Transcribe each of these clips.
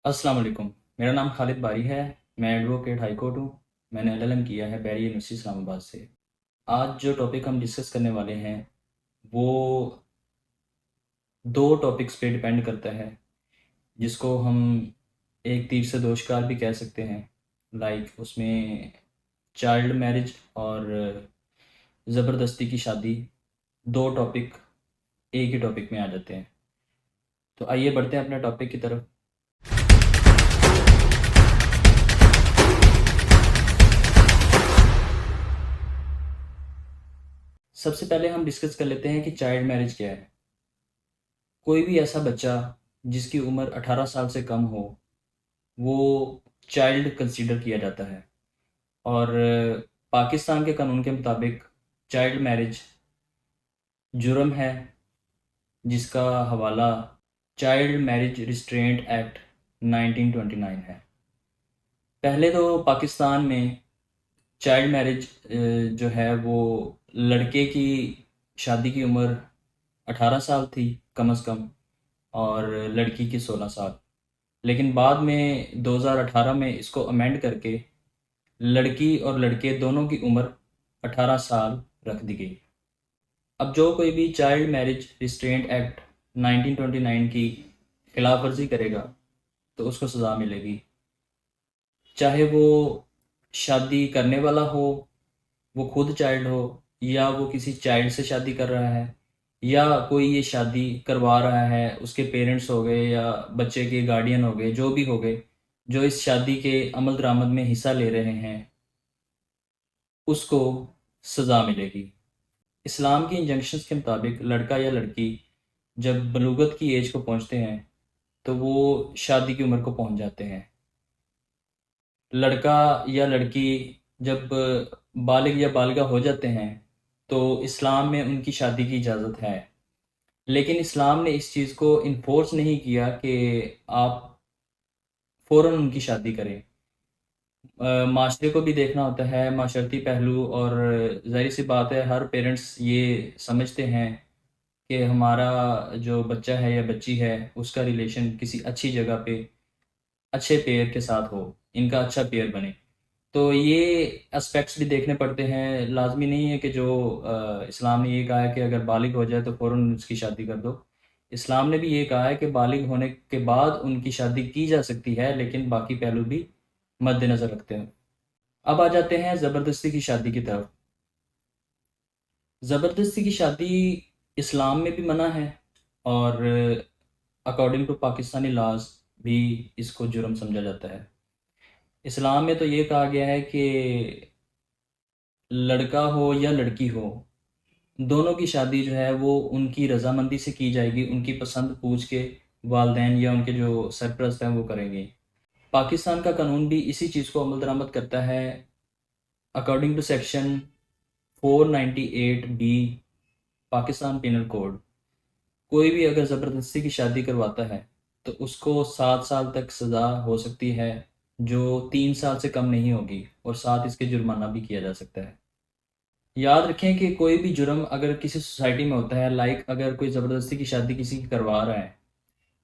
अस्सलाम वालेकुम। मेरा नाम खालिद बारी है। मैं एडवोकेट हाई कोर्ट हूँ। मैंने एलएलएम किया है बैरी यूनिवर्सिटी इस्लामाबाद से। आज जो टॉपिक हम डिस्कस करने वाले हैं वो दो टॉपिक्स पे डिपेंड करता है, जिसको हम एक तीर से दो शिकार भी कह सकते हैं। लाइक उसमें चाइल्ड मैरिज और ज़बरदस्ती की शादी, दो टॉपिक एक ही टॉपिक में आ जाते हैं। तो आइए बढ़ते हैं अपने टॉपिक की तरफ। सबसे पहले हम डिस्कस कर लेते हैं कि चाइल्ड मैरिज क्या है। कोई भी ऐसा बच्चा जिसकी उम्र 18 साल से कम हो, वो चाइल्ड कंसीडर किया जाता है। और पाकिस्तान के कानून के मुताबिक चाइल्ड मैरिज जुर्म है, जिसका हवाला चाइल्ड मैरिज रिस्ट्रेंट एक्ट 1929 है। पहले तो पाकिस्तान में चाइल्ड मैरिज जो है वो लड़के की शादी की उम्र 18 साल थी कम से कम, और लड़की की 16 साल। लेकिन बाद में 2018 में इसको अमेंड करके लड़की और लड़के दोनों की उम्र 18 साल रख दी गई। अब जो कोई भी चाइल्ड मैरिज रिस्ट्रेंट एक्ट 1929 की खिलाफ वर्जी करेगा तो उसको सज़ा मिलेगी, चाहे वो शादी करने वाला हो, वो खुद चाइल्ड हो, या वो किसी चाइल्ड से शादी कर रहा है, या कोई ये शादी करवा रहा है, उसके पेरेंट्स हो गए या बच्चे के गार्डियन हो गए, जो भी हो गए, जो इस शादी के अमल दरामद में हिस्सा ले रहे हैं, उसको सज़ा मिलेगी। इस्लाम की इंजंक्शंस के मुताबिक लड़का या लड़की जब बलूगत की एज को पहुंचते हैं तो वो शादी की उम्र को पहुंच जाते हैं। लड़का या लड़की जब बालिग या बालिगा हो जाते हैं तो इस्लाम में उनकी शादी की इजाज़त है। लेकिन इस्लाम ने इस चीज़ को इन्फोर्स नहीं किया कि आप फ़ौरन उनकी शादी करें। माशरे को भी देखना होता है, माशरती पहलू, और ज़ाहिर सी बात है हर पेरेंट्स ये समझते हैं कि हमारा जो बच्चा है या बच्ची है उसका रिलेशन किसी अच्छी जगह पे अच्छे पेयर के साथ हो, इनका अच्छा पेयर बने। तो ये एस्पेक्ट्स भी देखने पड़ते हैं। लाजमी नहीं है कि जो इस्लाम ने ये कहा है कि अगर बालिग हो जाए तो फ़ौरन उसकी शादी कर दो। इस्लाम ने भी ये कहा है कि बालिग होने के बाद उनकी शादी की जा सकती है, लेकिन बाकी पहलू भी मद्देनज़र रखते हैं। अब आ जाते हैं ज़बरदस्ती की शादी की तरफ। ज़बरदस्ती की शादी इस्लाम में भी मना है, और अकॉर्डिंग टू पाकिस्तानी लॉज भी इसको जुर्म समझा जाता है। इस्लाम में तो ये कहा गया है कि लड़का हो या लड़की हो, दोनों की शादी जो है वो उनकी रज़ामंदी से की जाएगी, उनकी पसंद पूछ के वालदैन या उनके जो सरपरस्त हैं वो करेंगे। पाकिस्तान का कानून भी इसी चीज़ को अमल दरामद करता है। According to section 498 B Pakistan penal code, कोई भी अगर ज़बरदस्ती की शादी करवाता है तो उसको 7 साल तक सज़ा हो सकती है, जो 3 साल से कम नहीं होगी, और साथ इसके जुर्माना भी किया जा सकता है। याद रखें कि कोई भी जुर्म अगर किसी सोसाइटी में होता है, लाइक अगर कोई ज़बरदस्ती की शादी किसी की करवा रहा है,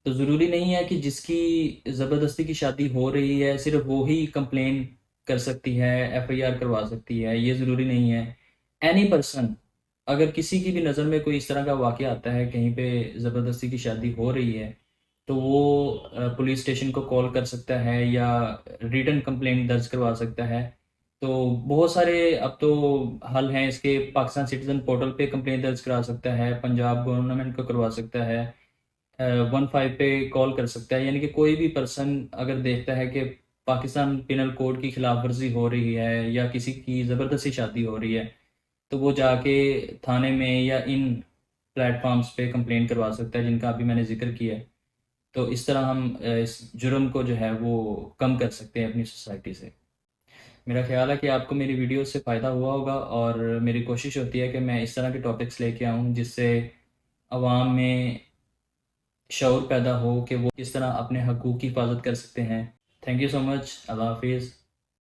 तो ज़रूरी नहीं है कि जिसकी ज़बरदस्ती की शादी हो रही है सिर्फ वो ही कंप्लेन कर सकती है, एफआईआर करवा सकती है, ये ज़रूरी नहीं है। एनी पर्सन, अगर किसी की भी नज़र में कोई इस तरह का वाक़या आता है, कहीं पे ज़बरदस्ती की शादी हो रही है, तो वो पुलिस स्टेशन को कॉल कर सकता है या रिटन कंप्लेंट दर्ज करवा सकता है। तो बहुत सारे अब तो हल हैं इसके। पाकिस्तान सिटीज़न पोर्टल पे कंप्लेंट दर्ज करा सकता है, पंजाब गवर्नमेंट को करवा सकता है, 15 पे कॉल कर सकता है। यानी कि कोई भी पर्सन अगर देखता है कि पाकिस्तान पिनल कोड की खिलाफ वर्जी हो रही है या किसी की ज़बरदस्ती शादी हो रही है, तो वो जाके थाने में या इन प्लेटफॉर्म्स पे कंप्लेंट करवा सकता है जिनका अभी मैंने जिक्र किया है। तो इस तरह हम इस जुर्म को जो है वो कम कर सकते हैं अपनी सोसाइटी से। मेरा ख्याल है कि आपको मेरी वीडियो से फ़ायदा हुआ होगा, और मेरी कोशिश होती है कि मैं इस तरह के टॉपिक्स लेके आऊँ जिससे आवाम में शऊर पैदा हो कि वो किस तरह अपने हकूक़ की हिफाजत कर सकते हैं। Thank you so much. अल्लाह हाफिज़।